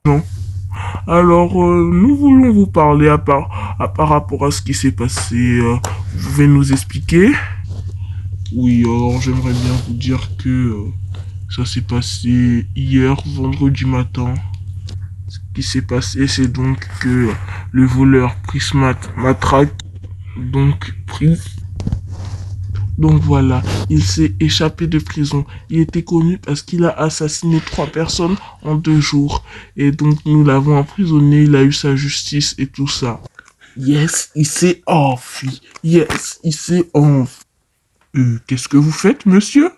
Non. Alors, nous voulons vous parler par rapport à ce qui s'est passé. Vous pouvez nous expliquer? Oui, alors j'aimerais bien vous dire que ça s'est passé hier, vendredi matin. Ce qui s'est passé, c'est donc que le voleur Prismat Matraque, donc pris. Donc voilà, il s'est échappé de prison. Il était connu parce qu'il a assassiné 3 personnes en 2 jours. Et donc nous l'avons emprisonné, il a eu sa justice et tout ça. Yes, il s'est enfui. Yes, il s'est enfui. Qu'est-ce que vous faites, monsieur?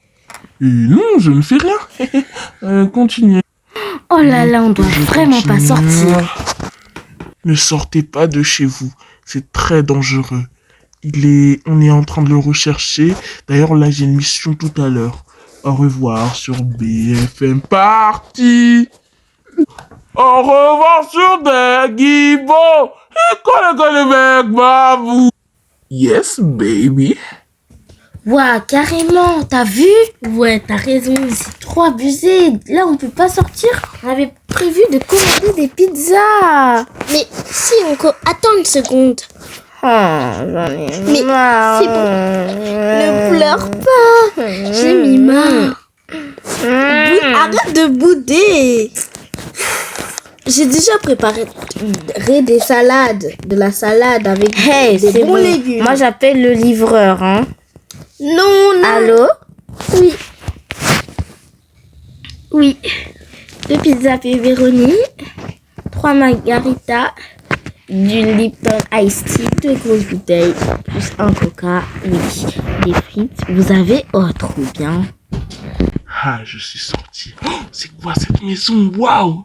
Non, je ne fais rien. Continuez. Oh là là, on doit Je vraiment pas continue. sortir. Ne sortez pas de chez vous. C'est très dangereux. On est en train de le rechercher. D'ailleurs, là, j'ai une mission tout à l'heure. Au revoir sur BFM Party. Au revoir sur des guibots. Et colle mec, vous. Yes, baby. Ouah, carrément, t'as vu? Ouais, t'as raison, c'est trop abusé. Là, on peut pas sortir. On avait prévu de commander des pizzas. Mais si Attends une seconde. J'en ai Mais marre. c'est bon. Ne pleure pas. J'ai mis marre. Arrête de bouder. J'ai déjà préparé des salades. De la salade avec Hey, des c'est bons bon. légumes. Moi, j'appelle le livreur, hein. Non. Allô? Oui. Oui. 2 pizzas pepperoni, 3 margaritas, du Lipton Ice Tea, 2 grosses bouteilles, plus un coca, oui, des frites. Vous avez? Oh, trop bien. Ah, je suis sorti. Oh, c'est quoi cette maison? Waouh!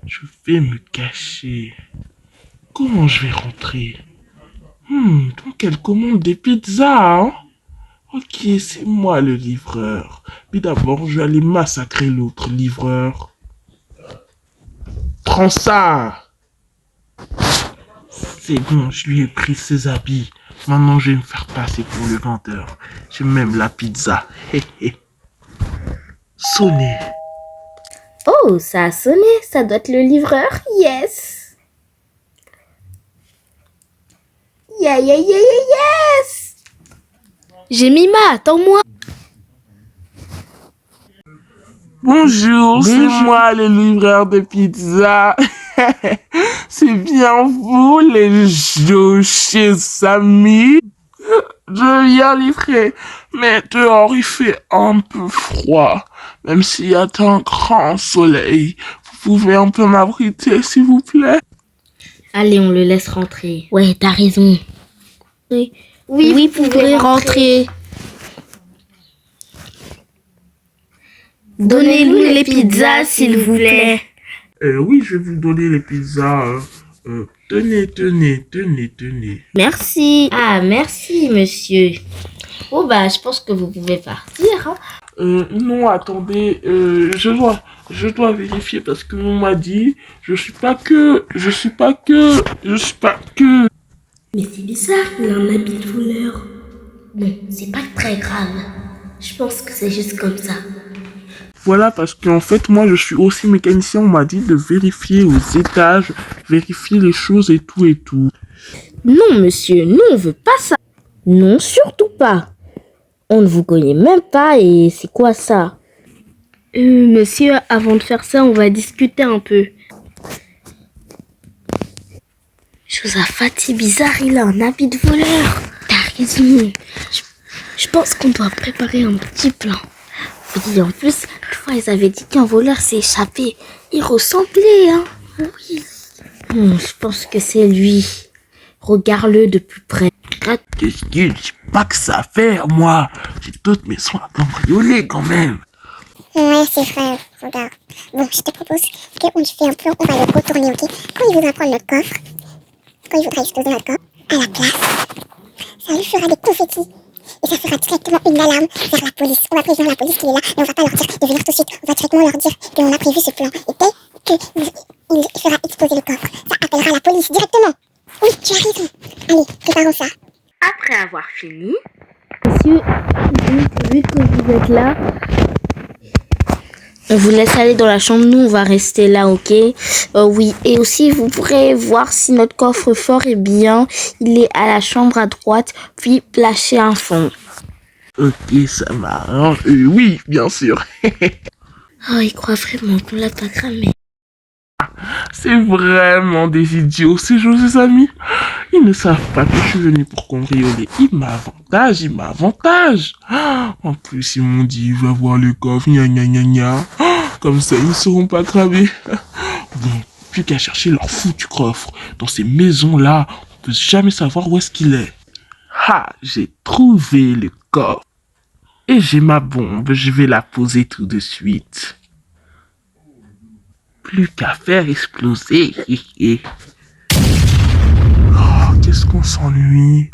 Je vais me cacher. Comment je vais rentrer? Donc elle commande des pizzas, hein? Ok, c'est moi le livreur. Mais d'abord, je vais aller massacrer l'autre livreur. Prends ça! C'est bon, je lui ai pris ses habits. Maintenant, je vais me faire passer pour le vendeur. J'ai même la pizza. Hé hé. Sonnez. Oh, ça a sonné, ça doit être le livreur. Yes! Yes! Jemima, attends-moi. Bonjour, c'est moi le livreur de pizza. C'est bien vous, les chez Samy. Je viens livrer, mais dehors il fait un peu froid, même s'il y a un grand soleil. Vous pouvez un peu m'abriter, s'il vous plaît? Allez, on le laisse rentrer. Ouais, t'as raison. Oui, vous vous pourrez rentrer. Donnez-nous les pizzas, s'il vous plaît. Oui, je vais vous donner les pizzas. Tenez. Merci. Ah, merci, monsieur. Oh, bah, je pense que vous pouvez partir, hein. Non, attendez, je dois vérifier parce que on m'a dit, je suis pas que. Mais c'est bizarre, il a un habit de voleur. Bon, c'est pas très grave. Je pense que c'est juste comme ça. Voilà, parce qu'en fait, moi, je suis aussi mécanicien, on m'a dit de vérifier aux étages, vérifier les choses et tout et tout. Non, monsieur, nous, on veut pas ça. Non, surtout pas. On ne vous connaît même pas et c'est quoi ça? Monsieur, avant de faire ça, on va discuter un peu. Josaphat, bizarre, il a un habit de voleur. T'as raison. Je pense qu'on doit préparer un petit plan. Oui, en plus, une fois, ils avaient dit qu'un voleur s'est échappé. Il ressemblait, hein. Oui. Je pense que c'est lui. Regarde-le de plus près. Qu'est-ce qu'il j'ai pas que ça à faire, moi. J'ai d'autres maisons à cambrioler quand même. Ouais, c'est vrai, regarde. Bon, je te propose qu'on fait un plan, on va le retourner, ok? Quand il voudra prendre notre coffre, quand il voudra exploser notre coffre, à la place, ça lui fera des confettis. Et ça fera directement une alarme vers la police. On va prévenir la police qu'il est là, et on va pas leur dire de venir tout de suite. On va directement leur dire qu'on a prévu ce plan. Et dès qu'il fera exploser le coffre, ça appellera la police directement. Oui, tu as raison. Allez, préparons ça. Après avoir fini, monsieur, vu que vous êtes là, On vous laisse aller dans la chambre, nous on va rester là, ok? Oui, et aussi vous pourrez voir si notre coffre-fort est bien. Il est à la chambre à droite, puis placé en fond. Ok, ça m'arrange. Oui, bien sûr. Oh, il croit vraiment qu'on l'a pas cramé. C'est vraiment des idiots, ces José amis. Ils ne savent pas que je suis venu pour cambrioler. Ils m'avantagent. En plus, ils m'ont dit, va voir le coffre, gna gna gna gna. Comme ça, ils ne seront pas cramés. Bon, plus qu'à chercher leur foutu coffre. Dans ces maisons-là, on ne peut jamais savoir où est-ce qu'il est. J'ai trouvé le coffre. Et j'ai ma bombe, je vais la poser tout de suite. Plus qu'à faire exploser. Qu'est-ce qu'on s'ennuie.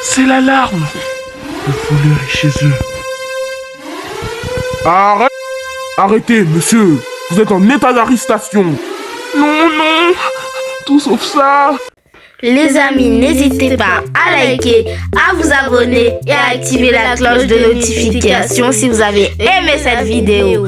C'est l'alarme. Le voleur est chez eux. Arrêtez, monsieur. Vous êtes en état d'arrestation. Non. Tout sauf ça. Les amis, n'hésitez pas à liker, à vous abonner et à activer la cloche de notification si vous avez aimé cette vidéo.